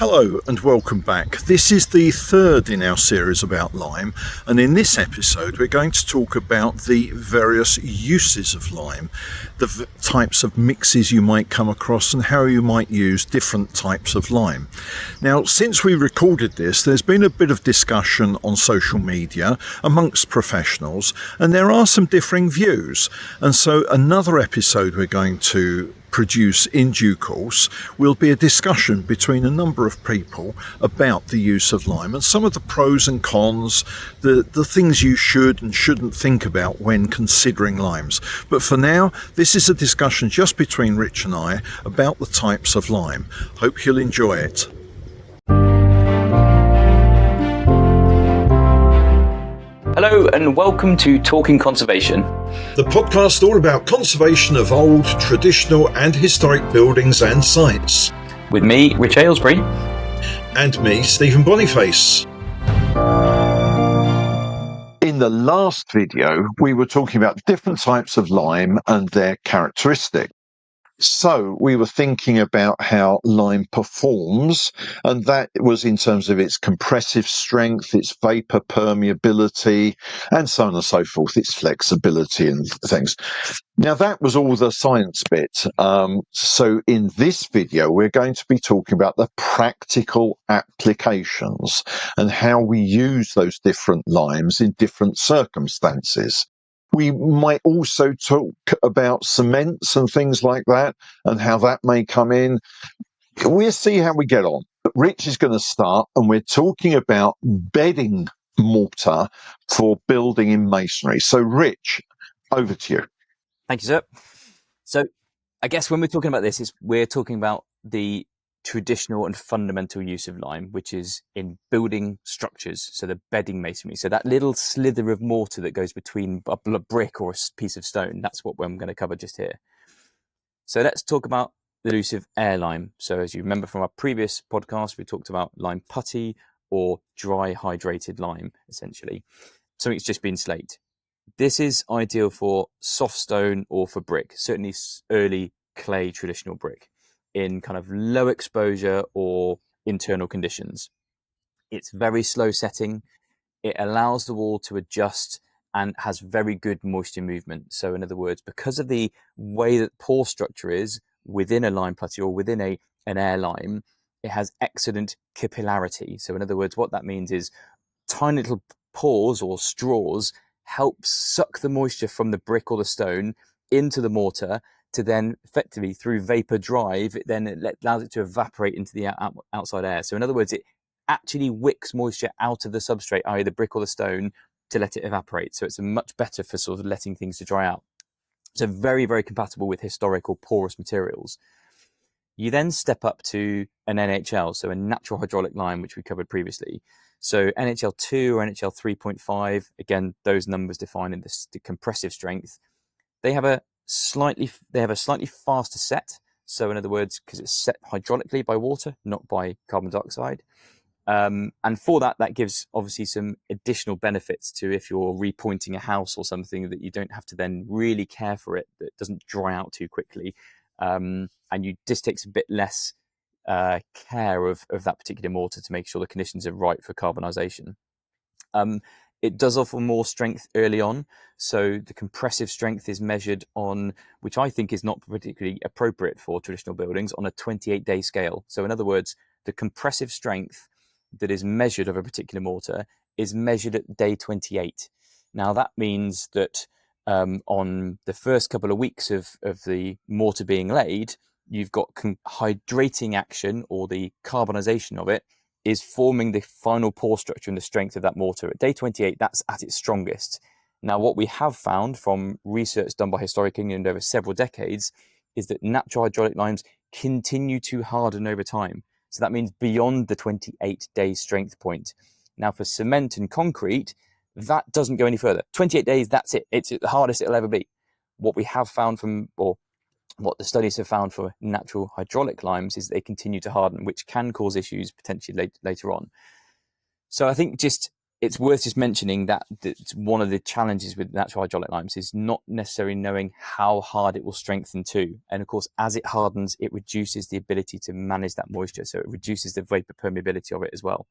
Hello and welcome back. This is the third in our series about lime, and in this episode we're going to talk about the various uses of lime, the types of mixes you might come across and how you might use different types of lime. Now, since we recorded this, there's been a bit of discussion on social media amongst professionals, and there are some differing views, and so another episode we're going to produce in due course will be a discussion between a number of people about the use of lime and some of the pros and cons, the things you should and shouldn't think about when considering limes. But for now, this is a discussion just between Rich and I about the types of lime. Hope you'll enjoy it. Hello and welcome to Talking Conservation, the podcast all about conservation of old, traditional and historic buildings and sites. with me, Rich Aylesbury. And me, Stephen Boniface. In the last video, we were talking about different types of lime and their characteristics. So we were thinking about how lime performs, and that was in terms of its compressive strength, its vapor permeability, and so on and so forth, its flexibility and things. Now, that was all the science bit. So in this video, we're going to be talking about the practical applications and how we use those different limes in different circumstances. We might also talk about cements and things like that and how that may come in. We'll see how we get on. But Rich is going to start, and we're talking about bedding mortar for building in masonry. So, Rich, over to you. Thank you, sir. So I guess when we're talking about this, we're talking about the traditional and fundamental use of lime, which is in building structures, so the bedding masonry. So that little slither of mortar that goes between a brick or a piece of stone, that's what I'm going to cover just here. So let's talk about the use of air lime. So as you remember from our previous podcast, we talked about lime putty or dry hydrated lime, essentially. Something's just been slaked. This is ideal for soft stone or for brick, certainly early clay traditional brick, in kind of low exposure or internal conditions. It's very slow setting. It allows the wall to adjust and has very good moisture movement. So in other words, because of the way that pore structure is within a lime putty or within an air lime, it has excellent capillarity. So in other words, what that means is tiny little pores or straws help suck the moisture from the brick or the stone into the mortar to then effectively through vapor drive, it allows it to evaporate into the outside air. So in other words, it actually wicks moisture out of the substrate, i.e. the brick or the stone, to let it evaporate. So it's much better for sort of letting things to dry out. So very, very compatible with historical porous materials. You then step up to an NHL, so a natural hydraulic lime, which we covered previously. So NHL2 or NHL 3.5, again, those numbers define in the compressive strength. They have a slightly faster set. So in other words, because it's set hydraulically by water, not by carbon dioxide. And for that gives obviously some additional benefits to if you're repointing a house or something, that you don't have to then really care for it, that it doesn't dry out too quickly. And you just takes a bit less care of that particular mortar to make sure the conditions are right for carbonisation. It does offer more strength early on. So the compressive strength is measured on, which I think is not particularly appropriate for traditional buildings, on a 28-day scale. So in other words, the compressive strength that is measured of a particular mortar is measured at day 28. Now that means that on the first couple of weeks of the mortar being laid, you've got hydrating action, or the carbonisation of it is forming the final pore structure and the strength of that mortar. At day 28, that's at its strongest. Now, what we have found from research done by Historic England over several decades is that natural hydraulic limes continue to harden over time. So that means beyond the 28-day strength point. Now, for cement and concrete, that doesn't go any further. 28 days, that's it. It's the hardest it'll ever be. What we have found what the studies have found for natural hydraulic limes is they continue to harden, which can cause issues potentially later on. So I think just it's worth just mentioning that one of the challenges with natural hydraulic limes is not necessarily knowing how hard it will strengthen to. And of course, as it hardens, it reduces the ability to manage that moisture. So it reduces the vapor permeability of it as well.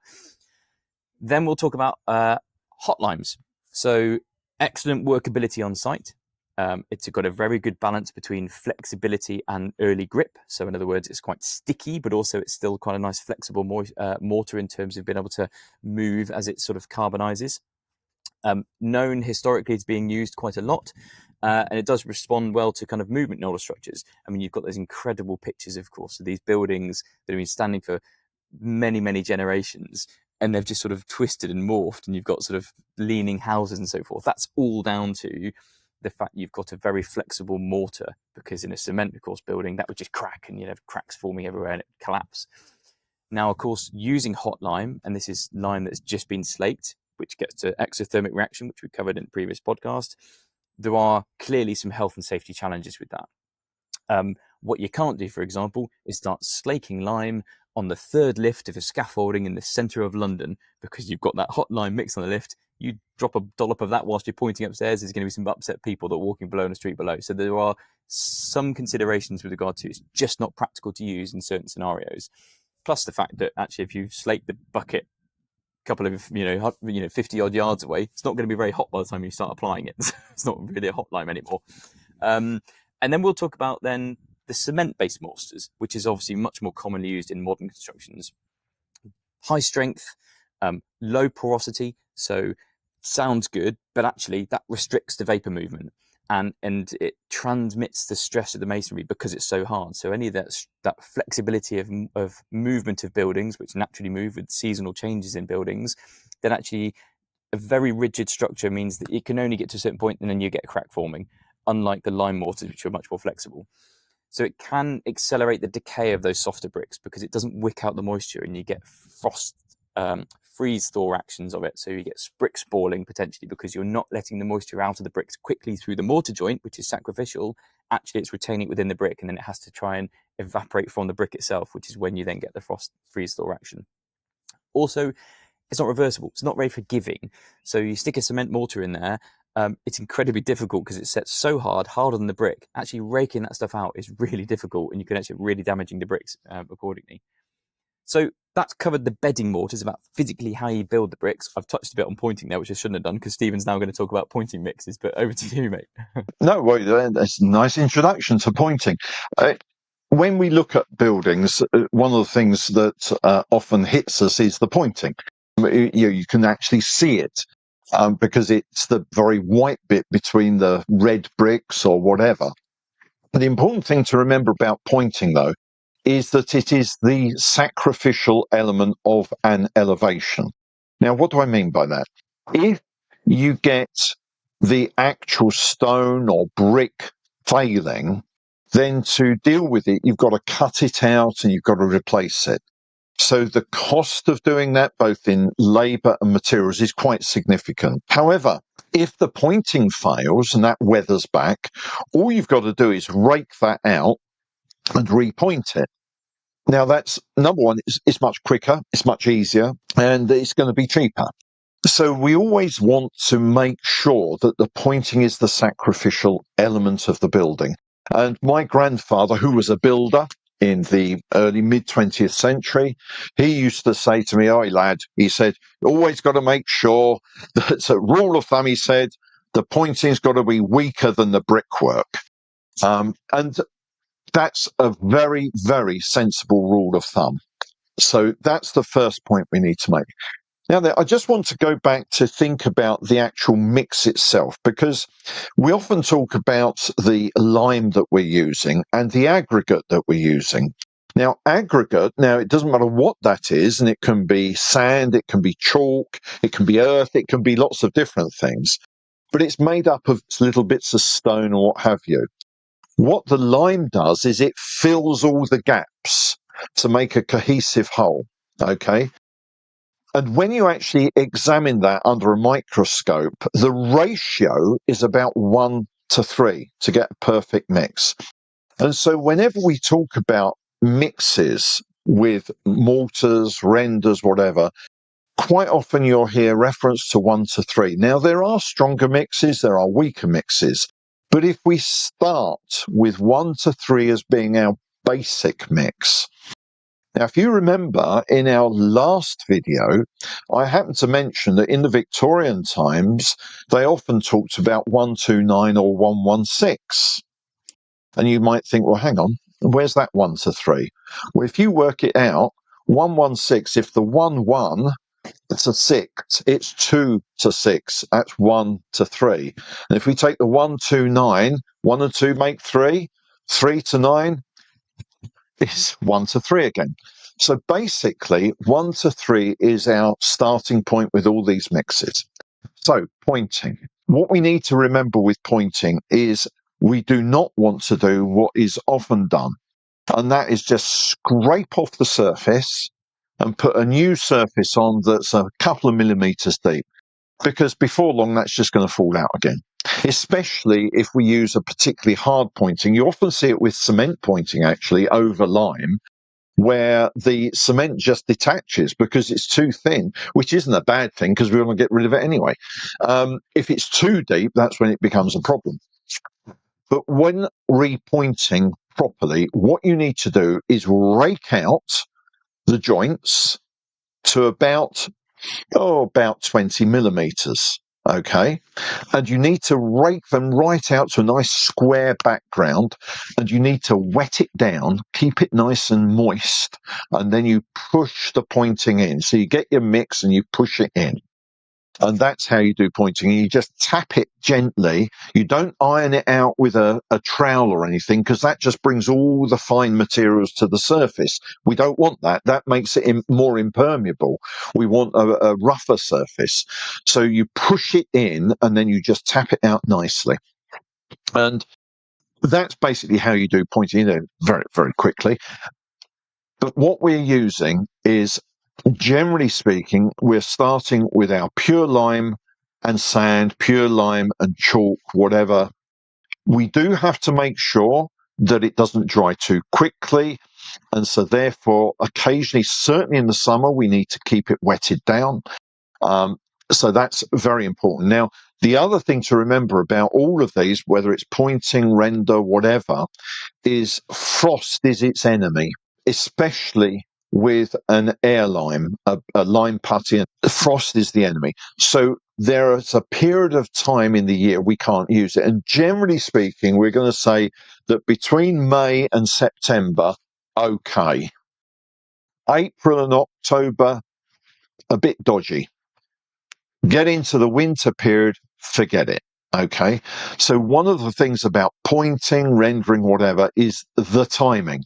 Then we'll talk about hot limes. So excellent workability on site. It's got a very good balance between flexibility and early grip. So in other words, it's quite sticky, but also it's still quite a nice flexible mortar in terms of being able to move as it sort of carbonizes. Known historically as being used quite a lot, and it does respond well to kind of movement in older structures. I mean, you've got those incredible pictures, of course, of these buildings that have been standing for many, many generations, and they've just sort of twisted and morphed, and you've got sort of leaning houses and so forth. That's all down to the fact you've got a very flexible mortar, because in a cement, of course, building, that would just crack and you'd have cracks forming everywhere and it collapse. Now, of course, using hot lime, and this is lime that's just been slaked, which gets to exothermic reaction, which we covered in the previous podcast, there are clearly some health and safety challenges with that. What you can't do, for example, is start slaking lime on the third lift of a scaffolding in the centre of London, because you've got that hot lime mix on the lift. You drop a dollop of that whilst you're pointing upstairs, there's going to be some upset people that are walking below in the street below. So there are some considerations with regard to it's just not practical to use in certain scenarios. Plus the fact that actually if you slake the bucket a couple of 50 odd yards away, it's not going to be very hot by the time you start applying it. It's not really a hot lime anymore. And then we'll talk about then the cement-based mortars, which is obviously much more commonly used in modern constructions. High strength, low porosity, so sounds good, but actually that restricts the vapor movement, and it transmits the stress of the masonry because it's so hard. So any of that flexibility of movement of buildings, which naturally move with seasonal changes in buildings, then actually a very rigid structure means that it can only get to a certain point and then you get a crack forming, unlike the lime mortars, which are much more flexible. So it can accelerate the decay of those softer bricks because it doesn't wick out the moisture, and you get freeze thaw actions of it. So you get brick spalling potentially because you're not letting the moisture out of the bricks quickly through the mortar joint, which is sacrificial. Actually, it's retaining it within the brick, and then it has to try and evaporate from the brick itself, which is when you then get the freeze thaw action. Also, it's not reversible. It's not very forgiving. So you stick a cement mortar in there. It's incredibly difficult because it's set so hard, harder than the brick. Actually raking that stuff out is really difficult, and you can actually really damaging the bricks accordingly. So that's covered the bedding mortars, about physically how you build the bricks. I've touched a bit on pointing there, which I shouldn't have done, because Stephen's now going to talk about pointing mixes, but over to you, mate. No, well, that's a nice introduction to pointing. When we look at buildings, one of the things that often hits us is the pointing. You can actually see it because it's the very white bit between the red bricks or whatever. The important thing to remember about pointing, though, is that it is the sacrificial element of an elevation. Now, what do I mean by that? If you get the actual stone or brick failing, then to deal with it, you've got to cut it out and you've got to replace it. So the cost of doing that, both in labour and materials, is quite significant. However, if the pointing fails and that weathers back, all you've got to do is rake that out and repoint it. Now, that's number one, it's much quicker, it's much easier, and it's going to be cheaper. So we always want to make sure that the pointing is the sacrificial element of the building. And my grandfather, who was a builder in the early mid-20th century, he used to say to me, "Oi, lad," he said, "always got to make sure that, a rule of thumb," he said, "the pointing's got to be weaker than the brickwork." And that's a very, very sensible rule of thumb. So that's the first point we need to make. Now, I just want to go back to think about the actual mix itself, because we often talk about the lime that we're using and the aggregate that we're using. Now, aggregate, it doesn't matter what that is, and it can be sand, it can be chalk, it can be earth, it can be lots of different things, but it's made up of little bits of stone or what have you. What the lime does is it fills all the gaps to make a cohesive whole, okay? And when you actually examine that under a microscope, the ratio is about 1:3 to get a perfect mix. And so whenever we talk about mixes with mortars, renders, whatever, quite often you'll hear reference to 1 to 3. Now, there are stronger mixes, there are weaker mixes, but if we start with 1 to 3 as being our basic mix. Now, if you remember in our last video, I happened to mention that in the Victorian times, they often talked about 129 or 116. And you might think, well, hang on, where's that 1 to 3? Well, if you work it out, 116, if the 1 1, it's a 6, it's 2 to 6, that's 1 to 3. And if we take the 1 2 9, 1 and 2 make 3, 3 to 9 is 1 to 3 again. So basically, 1 to 3 is our starting point with all these mixes. So pointing. What we need to remember with pointing is we do not want to do what is often done, and that is just scrape off the surface and put a new surface on that's a couple of millimeters deep, because before long that's just going to fall out again. Especially if we use a particularly hard pointing. You often see it with cement pointing actually over lime, where the cement just detaches because it's too thin, which isn't a bad thing because we want to get rid of it anyway. If it's too deep, that's when it becomes a problem. But when repointing properly, what you need to do is rake out the joints to about 20 millimeters. Okay. And you need to rake them right out to a nice square background, and you need to wet it down, keep it nice and moist, and then you push the pointing in. So you get your mix and you push it in. And that's how you do pointing. You just tap it gently. You don't iron it out with a trowel or anything, because that just brings all the fine materials to the surface. We don't want that. That makes it more impermeable. We want a rougher surface. So you push it in and then you just tap it out nicely. And that's basically how you do pointing in very, very quickly. But what we're using is, generally speaking, we're starting with our pure lime and sand, pure lime and chalk, whatever. We do have to make sure that it doesn't dry too quickly. And so therefore, occasionally, certainly in the summer, we need to keep it wetted down. So that's very important. Now, the other thing to remember about all of these, whether it's pointing, render, whatever, is frost is its enemy, especially with an air lime, a lime putty. Frost is the enemy. So there is a period of time in the year we can't use it. And generally speaking, we're going to say that between May and September, okay. April and October, a bit dodgy. Get into the winter period, forget it. Okay. So one of the things about pointing, rendering, whatever, is the timing.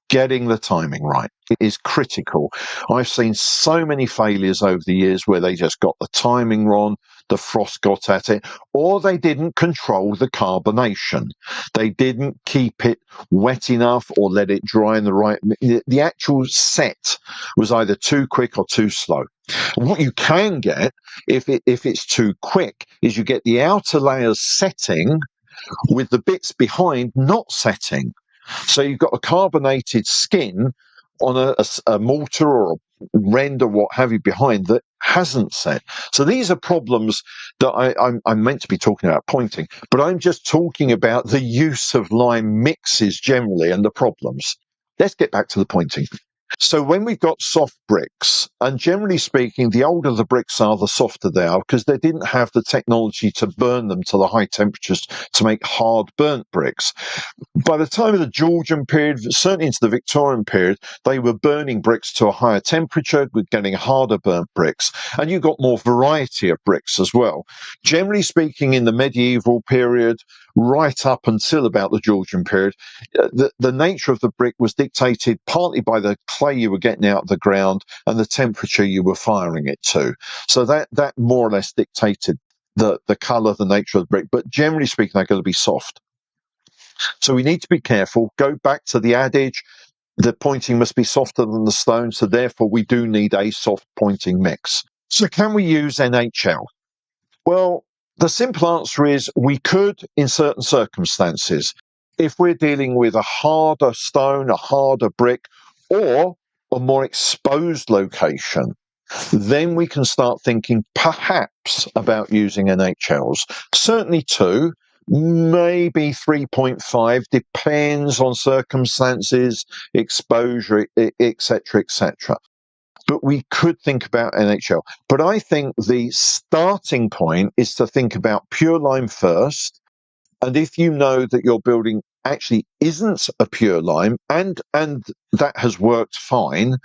Getting the timing right. It is critical. I've seen so many failures over the years where they just got the timing wrong, the frost got at it, or they didn't control the carbonation. They didn't keep it wet enough or let it dry in the right. The actual set was either too quick or too slow. And what you can get if it's too quick is you get the outer layers setting with the bits behind not setting. So you've got a carbonated skin on a mortar or a render, what have you, behind that hasn't set. So these are problems that I'm meant to be talking about pointing, but I'm just talking about the use of lime mixes generally and the problems. Let's get back to the pointing. So when we've got soft bricks, and generally speaking, the older the bricks are, the softer they are, because they didn't have the technology to burn them to the high temperatures to make hard burnt bricks. By the time of the Georgian period, certainly into the Victorian period, they were burning bricks to a higher temperature, with getting harder burnt bricks, and you got more variety of bricks as well. Generally speaking, in the medieval period, right up until about the Georgian period, the nature of the brick was dictated partly by the clay you were getting out of the ground and the temperature you were firing it to. So that more or less dictated the colour, the nature of the brick. But generally speaking, they're going to be soft. So we need to be careful. Go back to the adage, the pointing must be softer than the stone. So therefore, we do need a soft pointing mix. So can we use NHL? Well, the simple answer is we could in certain circumstances. If we're dealing with a harder stone, a harder brick, or a more exposed location. then we can start thinking perhaps about using NHLs. Certainly 2, maybe 3.5, depends on circumstances, exposure, etc., etc. But we could think about NHL. But I think the starting point is to think about pure lime first. And if you know that your building actually isn't a pure lime and that has worked fine,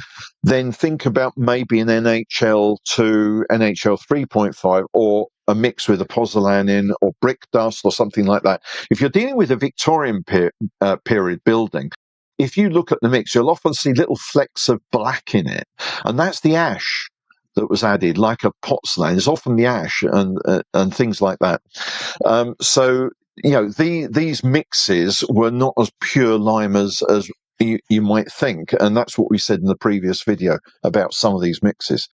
then think about maybe an NHL to NHL 3.5 or a mix with a pozzolan or brick dust or something like that. If you're dealing with a Victorian period building, if you look at the mix, you'll often see little flecks of black in it, and that's the ash that was added, like a pozzolan. It's often the ash and things like that. So these mixes were not as pure lime as you might think, and that's what we said in the previous video about some of these mixes.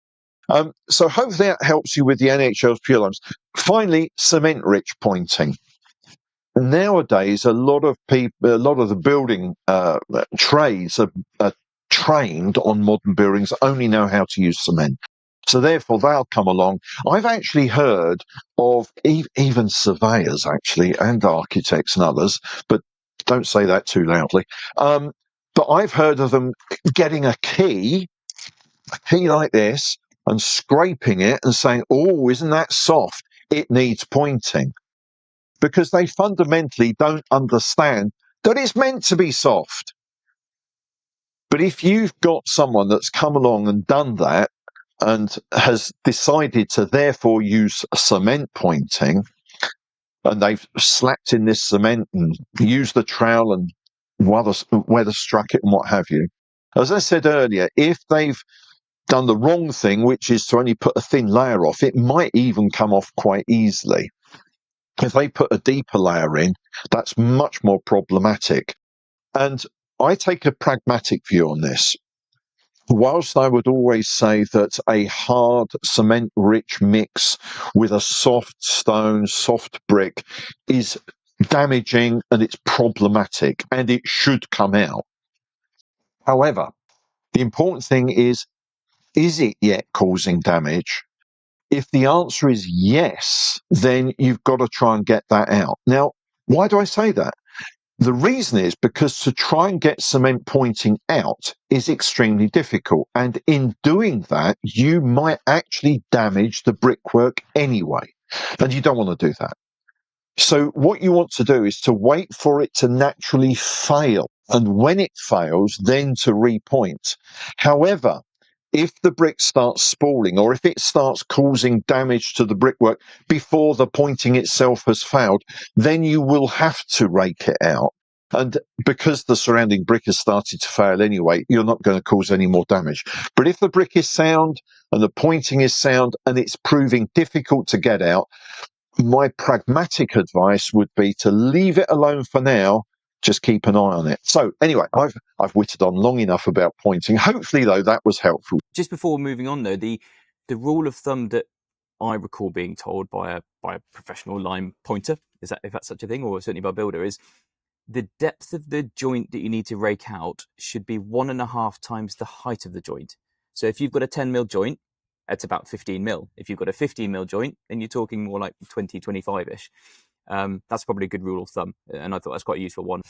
So hopefully that helps you with the NHL's pure limes. Finally, cement-rich pointing. Nowadays, a lot of the building trades are trained on modern buildings, only know how to use cement. So therefore, they'll come along. I've actually heard of even surveyors, actually, and architects and others, but don't say that too loudly. But I've heard of them getting a key like this, and scraping it and saying, "Oh, isn't that soft? It needs pointing." Because they fundamentally don't understand that it's meant to be soft. But if you've got someone that's come along and done that and has decided to therefore use cement pointing, and they've slapped in this cement and used the trowel and weather struck it and what have you, as I said earlier, if they've done the wrong thing, which is to only put a thin layer off, it might even come off quite easily. If they put a deeper layer in, that's much more problematic. And I take a pragmatic view on this. Whilst I would always say that a hard cement-rich mix with a soft stone, soft brick is damaging and it's problematic and it should come out. However, the important thing is it yet causing damage? If the answer is yes, then you've got to try and get that out. Now, why do I say that? The reason is because to try and get cement pointing out is extremely difficult. And in doing that, you might actually damage the brickwork anyway. And you don't want to do that. So what you want to do is to wait for it to naturally fail. And when it fails, then to repoint. However, if the brick starts spalling or if it starts causing damage to the brickwork before the pointing itself has failed, then you will have to rake it out. And because the surrounding brick has started to fail anyway, you're not going to cause any more damage. But if the brick is sound and the pointing is sound and it's proving difficult to get out, my pragmatic advice would be to leave it alone for now. Just keep an eye on it. So anyway, I've whittled on long enough about pointing. Hopefully, though, that was helpful. Just before moving on, though, the rule of thumb that I recall being told by a professional lime pointer, is that if that's such a thing, or certainly by a builder, is the depth of the joint that you need to rake out should be 1.5 times the height of the joint. So if you've got a 10mm joint, it's about 15mm. If you've got a 15mm joint, then you're talking more like 20, 25-ish. That's probably a good rule of thumb, and I thought that's quite a useful one.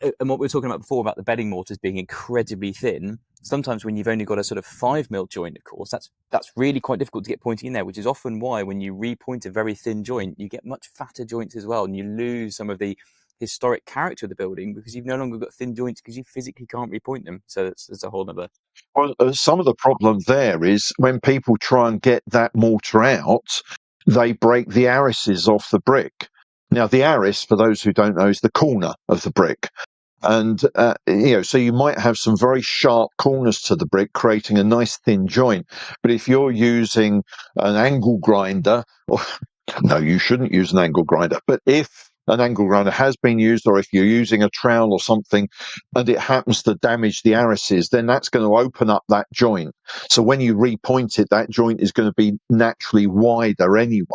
And what we were talking about before about the bedding mortars being incredibly thin, sometimes when you've only got a sort of 5mm joint, of course, that's really quite difficult to get pointing in there, which is often why when you repoint a very thin joint, you get much fatter joints as well, and you lose some of the historic character of the building because you've no longer got thin joints because you physically can't repoint them. So it's a whole other. Well, some of the problem there is when people try and get that mortar out, they break the arises off the brick. Now, the aris, for those who don't know, is the corner of the brick. And, so you might have some very sharp corners to the brick, creating a nice thin joint. But if you're using an angle grinder, no, you shouldn't use an angle grinder. But if an angle grinder has been used, or if you're using a trowel or something, and it happens to damage the arises, then that's going to open up that joint. So when you repoint it, that joint is going to be naturally wider anyway.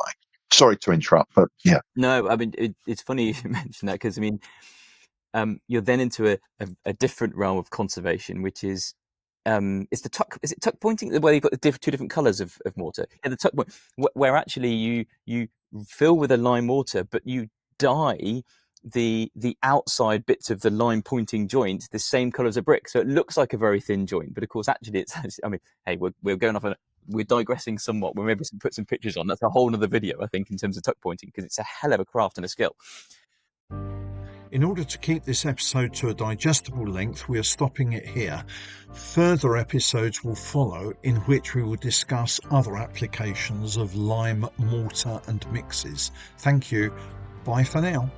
Sorry to interrupt, but yeah. No, I mean, it's funny you mentioned that because, I mean, you're then into a different realm of conservation, which is it's the tuck. Is it tuck pointing? Where you've got the two different colours of mortar. Yeah, the tuck point, where actually you fill with a lime mortar, but you dye the outside bits of the lime pointing joint the same colour as a brick, so it looks like a very thin joint. But of course, actually, it's. I mean, hey, we're going off we're digressing somewhat. We'll maybe put some pictures on. That's a whole other video, I think, in terms of tuck pointing, because it's a hell of a craft and a skill. In order to keep this episode to a digestible length, we are stopping it here. Further episodes will follow, in which we will discuss other applications of lime, mortar and mixes. Thank you. Bye for now.